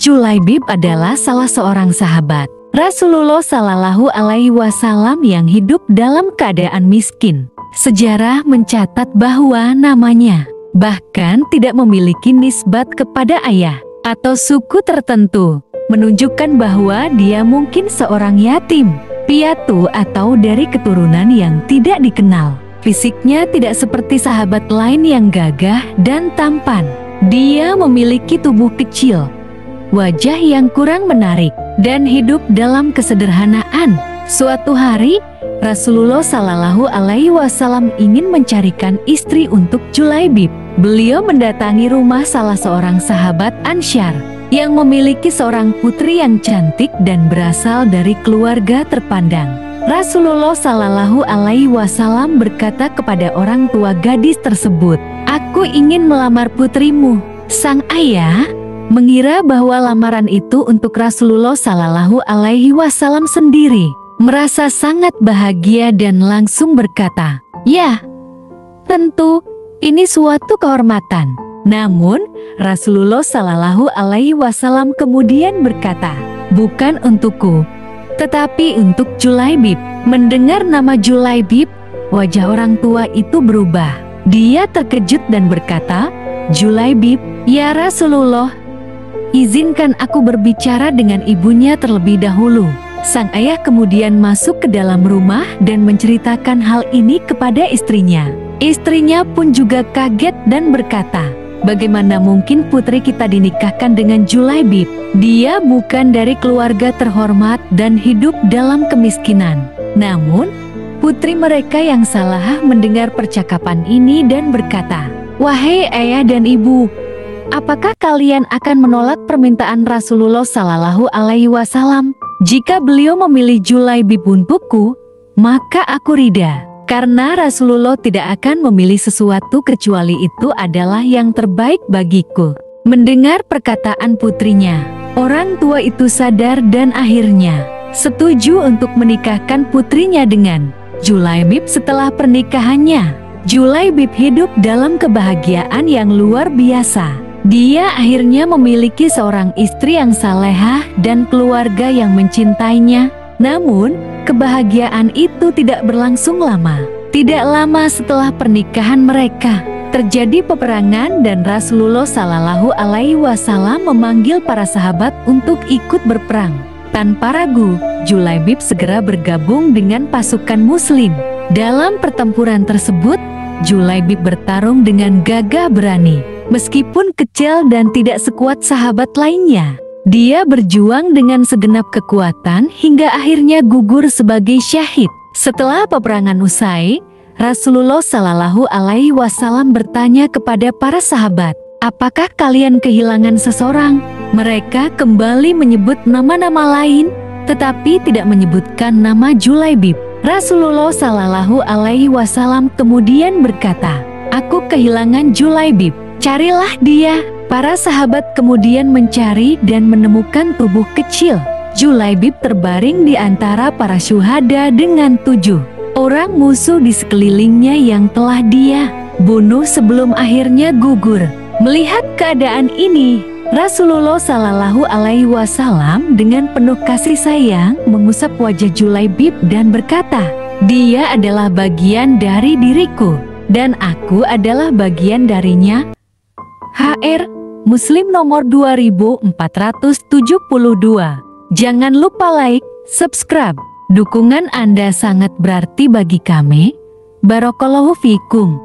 Julaibib adalah salah seorang sahabat Rasulullah Shallallahu Alaihi Wasallam yang hidup dalam keadaan miskin. Sejarah mencatat bahwa namanya bahkan tidak memiliki nisbat kepada ayah atau suku tertentu, menunjukkan bahwa dia mungkin seorang yatim, piatu atau dari keturunan yang tidak dikenal. Fisiknya tidak seperti sahabat lain yang gagah dan tampan. Dia memiliki tubuh kecil, wajah yang kurang menarik, dan hidup dalam kesederhanaan. Suatu hari, Rasulullah Shallallahu Alaihi Wasallam ingin mencarikan istri untuk Julaibib. Beliau mendatangi rumah salah seorang sahabat Ansyar yang memiliki seorang putri yang cantik dan berasal dari keluarga terpandang. Rasulullah Shallallahu Alaihi Wasallam berkata kepada orang tua gadis tersebut, "Aku ingin melamar putrimu." Sang ayah mengira bahwa lamaran itu untuk Rasulullah Shallallahu Alaihi Wasallam sendiri. Merasa sangat bahagia dan langsung berkata, "Ya, tentu ini suatu kehormatan." Namun Rasulullah Shallallahu Alaihi Wasallam kemudian berkata, "Bukan untukku, tetapi untuk Julaibib." Mendengar nama Julaibib, wajah orang tua itu berubah. Dia terkejut dan berkata, "Julaibib, ya Rasulullah, izinkan aku berbicara dengan ibunya terlebih dahulu." Sang ayah kemudian masuk ke dalam rumah dan menceritakan hal ini kepada istrinya. Istrinya pun juga kaget dan berkata, "Bagaimana mungkin putri kita dinikahkan dengan Julaibib? Dia bukan dari keluarga terhormat dan hidup dalam kemiskinan." Namun, putri mereka yang salah mendengar percakapan ini dan berkata, "Wahai ayah dan ibu, apakah kalian akan menolak permintaan Rasulullah Shallallahu Alaihi Wasallam? Jika beliau memilih Julaibib untukku, maka aku rida, karena Rasulullah tidak akan memilih sesuatu kecuali itu adalah yang terbaik bagiku." Mendengar perkataan putrinya, orang tua itu sadar dan akhirnya setuju untuk menikahkan putrinya dengan Julaibib. Setelah pernikahannya, Julaibib hidup dalam kebahagiaan yang luar biasa. Dia akhirnya memiliki seorang istri yang salehah dan keluarga yang mencintainya. Namun, kebahagiaan itu tidak berlangsung lama. Tidak lama setelah pernikahan mereka, terjadi peperangan dan Rasulullah Shallallahu Alaihi Wasallam memanggil para sahabat untuk ikut berperang. Tanpa ragu, Julaibib segera bergabung dengan pasukan Muslim. Dalam pertempuran tersebut, Julaibib bertarung dengan gagah berani. Meskipun kecil dan tidak sekuat sahabat lainnya, dia berjuang dengan segenap kekuatan hingga akhirnya gugur sebagai syahid. Setelah peperangan usai, Rasulullah Shallallahu Alaihi Wasallam bertanya kepada para sahabat, "Apakah kalian kehilangan seseorang?" Mereka kembali menyebut nama-nama lain, tetapi tidak menyebutkan nama Julaibib. Rasulullah Shallallahu Alaihi Wasallam kemudian berkata, "Aku kehilangan Julaibib, carilah dia." Para sahabat kemudian mencari dan menemukan tubuh kecil Julaibib terbaring di antara para syuhada dengan 7 orang musuh di sekelilingnya yang telah dia bunuh sebelum akhirnya gugur. Melihat keadaan ini, Rasulullah Shallallahu Alaihi Wasallam dengan penuh kasih sayang mengusap wajah Julaibib dan berkata, "Dia adalah bagian dari diriku, dan aku adalah bagian darinya." HR Muslim nomor 2472. Jangan lupa like, subscribe. Dukungan Anda sangat berarti bagi kami. Barakallahu fikum.